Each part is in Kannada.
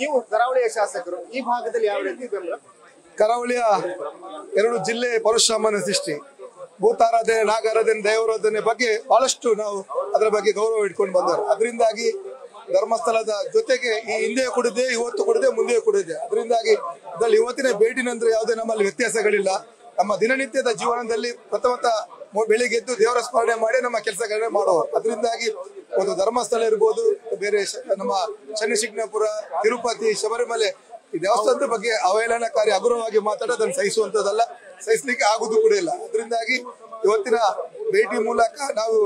ನೀವು ಕರಾವಳಿಯ ಶಾಸಕರು, ಈ ಭಾಗದಲ್ಲಿ ಯಾವ ರೀತಿ ಬೆಂಬಲ? ಕರಾವಳಿಯ 2 ಜಿಲ್ಲೆ ಪರಶುರಾಮನ ಸೃಷ್ಟಿ, ಭೂತಾರಾಧನೆ, ನಾಗಾರಾಧನೆ, ದೇವರಾಧನೆ ಬಗ್ಗೆ ಬಹಳಷ್ಟು ನಾವು ಅದರ ಬಗ್ಗೆ ಗೌರವ ಇಟ್ಕೊಂಡು ಬಂದವರು. ಅದರಿಂದಾಗಿ ಧರ್ಮಸ್ಥಳದ ಜೊತೆಗೆ ಈ ಹಿಂದೆ ಕೊಡಿದೆ, ಇವತ್ತು ಕೊಡಿದೆ, ಮುಂದೆ ಕೊಡಿದೆ. ಅದರಿಂದಾಗಿ ಇದರಲ್ಲಿ ಇವತ್ತಿನ ಭೇಟಿ ನಂತರ ಯಾವುದೇ ನಮ್ಮಲ್ಲಿ ವ್ಯತ್ಯಾಸಗಳಿಲ್ಲ. ನಮ್ಮ ದಿನನಿತ್ಯದ ಜೀವನದಲ್ಲಿ ಪ್ರಥಮತ ಬೆಳಿಗ್ಗೆ ಎದ್ದು ದೇವರ ಸ್ಮರಣೆ ಮಾಡಿ ನಮ್ಮ ಕೆಲಸಗಳನ್ನ ಮಾಡುವ. ಅದರಿಂದಾಗಿ ಒಂದು ಧರ್ಮಸ್ಥಳ ಇರ್ಬೋದು, ಬೇರೆ ನಮ್ಮ ಶನಿಶಿಗ್ನಾಪುರ, ತಿರುಪತಿ, ಶಬರಿಮಲೆ ಈ ದೇವಸ್ಥಾನದ ಬಗ್ಗೆ ಅವಹೇಳನಕಾರಿ ಹಗುರವಾಗಿ ಮಾತಾಡೋದು ಅದನ್ನು ಸಹಿಸುವಂತದ್ದಲ್ಲ, ಸಹಿಸಲಿಕ್ಕೆ ಆಗುದು ಕೂಡ ಇಲ್ಲ. ಅದರಿಂದಾಗಿ ಇವತ್ತಿನ ಭೇಟಿ ಮೂಲಕ ನಾವು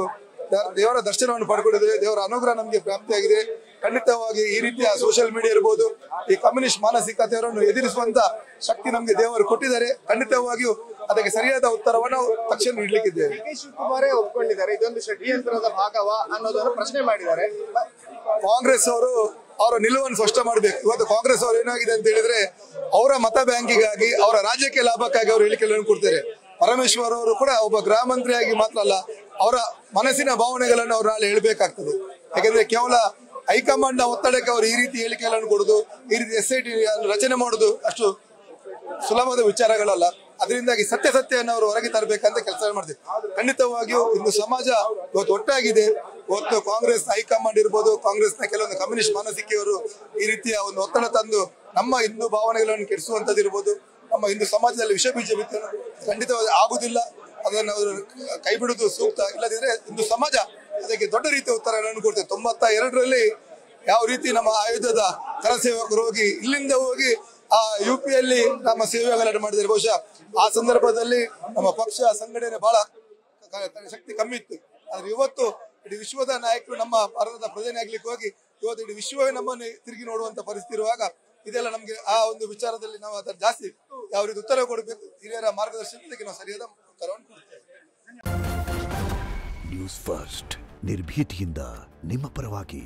ದೇವರ ದರ್ಶನವನ್ನು ಪಡ್ಕೊಂಡಿದ್ದೇವೆ. ದೇವರ ಅನುಗ್ರಹ ನಮಗೆ ಪ್ರಾಪ್ತಿಯಾಗಿದೆ. ಖಂಡಿತವಾಗಿ ಈ ರೀತಿಯ ಸೋಷಿಯಲ್ ಮೀಡಿಯಾ ಇರ್ಬೋದು, ಈ ಕಮ್ಯುನಿಸ್ಟ್ ಮಾನಸಿಕತೆಯನ್ನು ಎದುರಿಸುವಂತ ಶಕ್ತಿ ನಮಗೆ ದೇವರು ಕೊಟ್ಟಿದ್ದಾರೆ. ಖಂಡಿತವಾಗಿಯೂ ಅದಕ್ಕೆ ಸರಿಯಾದ ಉತ್ತರವನ್ನು ತಕ್ಷಣ ನೀಡಲಿಕ್ಕಿದ್ದೇವೆ. ಡಿ ಕೆ ಶಿವಕುಮಾರೇ ಒಪ್ಕೊಂಡಿದ್ದಾರೆ ಇದೊಂದು ಷಡ್ಯಂತ್ರದ ಭಾಗವ ಅನ್ನೋದನ್ನು ಪ್ರಶ್ನೆ ಮಾಡಿದ್ದಾರೆ. ಕಾಂಗ್ರೆಸ್ ಅವರು ಅವರ ನಿಲುವನ್ನು ಸ್ಪಷ್ಟ ಮಾಡಬೇಕು. ಇವತ್ತು ಕಾಂಗ್ರೆಸ್ ಅವರು ಏನಾಗಿದೆ ಅಂತ ಹೇಳಿದ್ರೆ, ಅವರ ಮತ ಬ್ಯಾಂಕಿಗಾಗಿ, ಅವರ ರಾಜಕೀಯ ಲಾಭಕ್ಕಾಗಿ ಅವರು ಹೇಳಿಕೆಗಳನ್ನು ಕೊಡ್ತಾರೆ. ಪರಮೇಶ್ವರ್ ಅವರು ಕೂಡ ಒಬ್ಬ ಗೃಹ ಮಂತ್ರಿಯಾಗಿ ಮಾತ್ರ ಅಲ್ಲ, ಅವರ ಮನಸ್ಸಿನ ಭಾವನೆಗಳನ್ನು ಅವ್ರು ನಾಳೆ ಹೇಳ್ಬೇಕಾಗ್ತದೆ. ಯಾಕಂದ್ರೆ ಕೇವಲ ಹೈಕಮಾಂಡ್ ಒತ್ತಡಕ್ಕೆ ಅವರು ಈ ರೀತಿ ಹೇಳಿಕೆಗಳನ್ನು ಕೊಡುದು, ಈ ರೀತಿ SIT ರಚನೆ ಮಾಡುದು ಅಷ್ಟು ಸುಲಭದ ವಿಚಾರಗಳಲ್ಲ. ಅದರಿಂದಾಗಿ ಸತ್ಯವನ್ನು ಅವರು ಹೊರಗೆ ತರಬೇಕಂತ ಕೆಲಸ ಮಾಡ್ತೀವಿ. ಖಂಡಿತವಾಗಿಯೂ ಇಂದು ಸಮಾಜ ಇವತ್ತು ಒಟ್ಟಾಗಿದೆ. ಇವತ್ತು ಕಾಂಗ್ರೆಸ್ ಹೈಕಮಾಂಡ್ ಇರ್ಬೋದು, ಕಾಂಗ್ರೆಸ್ನ ಕೆಲವೊಂದು ಕಮ್ಯುನಿಸ್ಟ್ ಮಾನಸಿಕೆಯವರು ಈ ರೀತಿಯ ಒಂದು ಒತ್ತಡ ತಂದು ನಮ್ಮ ಹಿಂದೂ ಭಾವನೆಗಳನ್ನು ಕೆಡಿಸುವಂತದ್ದು ಇರ್ಬೋದು, ನಮ್ಮ ಹಿಂದೂ ಸಮಾಜದಲ್ಲಿ ವಿಷ ಬೀಜ ಬಿತ್ತನೆ ಖಂಡಿತವಾಗಿ ಆಗುದಿಲ್ಲ. ಅದನ್ನು ಅವರು ಕೈ ಬಿಡುವುದು ಸೂಕ್ತ. ಇಲ್ಲದಿದ್ರೆ ಹಿಂದೂ ಸಮಾಜ ಅದಕ್ಕೆ ದೊಡ್ಡ ರೀತಿಯ ಉತ್ತರಗಳನ್ನು ಕೊಡ್ತೇವೆ. 92ರಲ್ಲಿ ಯಾವ ರೀತಿ ನಮ್ಮ ಆಯುಧದ ಕರಸೇವಕರು ಹೋಗಿ ಇಲ್ಲಿಂದ ಹೋಗಿ UPಯಲ್ಲಿ ನಮ್ಮ ಸೇವೆಗಳನ್ನು ಮಾಡಿದ್ದಾರೆ. ಬಹುಶಃ ಆ ಸಂದರ್ಭದಲ್ಲಿ ನಮ್ಮ ಪಕ್ಷ ಸಂಘಟನೆ ಬಹಳ ಶಕ್ತಿ ಕಮ್ಮಿ ಇತ್ತು. ಆದ್ರೆ ಇವತ್ತು ಇಡೀ ವಿಶ್ವದ ನಾಯಕರು ನಮ್ಮ ಭಾರತದ ಪ್ರಧಾನಿ ಆಗ್ಲಿಕ್ಕೆ ಹೋಗಿ ಇವತ್ತು ಇಡೀ ವಿಶ್ವವೇ ನಮ್ಮನ್ನು ತಿರುಗಿ ನೋಡುವಂತ ಪರಿಸ್ಥಿತಿ ಇರುವಾಗ ಇದೆಲ್ಲ ನಮ್ಗೆ ಆ ಒಂದು ವಿಚಾರದಲ್ಲಿ ನಾವು ಅದರ ಜಾಸ್ತಿ ಯಾವ ರೀತಿ ಉತ್ತರ ಕೊಡಬೇಕು, ಹಿರಿಯರ ಮಾರ್ಗದರ್ಶನಕ್ಕೆ ನಾವು ಸರಿಯಾದ ಉತ್ತರವನ್ನು ಕೊಡ್ತೇವೆ. ನ್ಯೂಸ್ ಫಸ್ಟ್ ನಿರ್ಭೀತಿಯಿಂದ ನಿಮ್ಮ ಪರವಾಗಿ.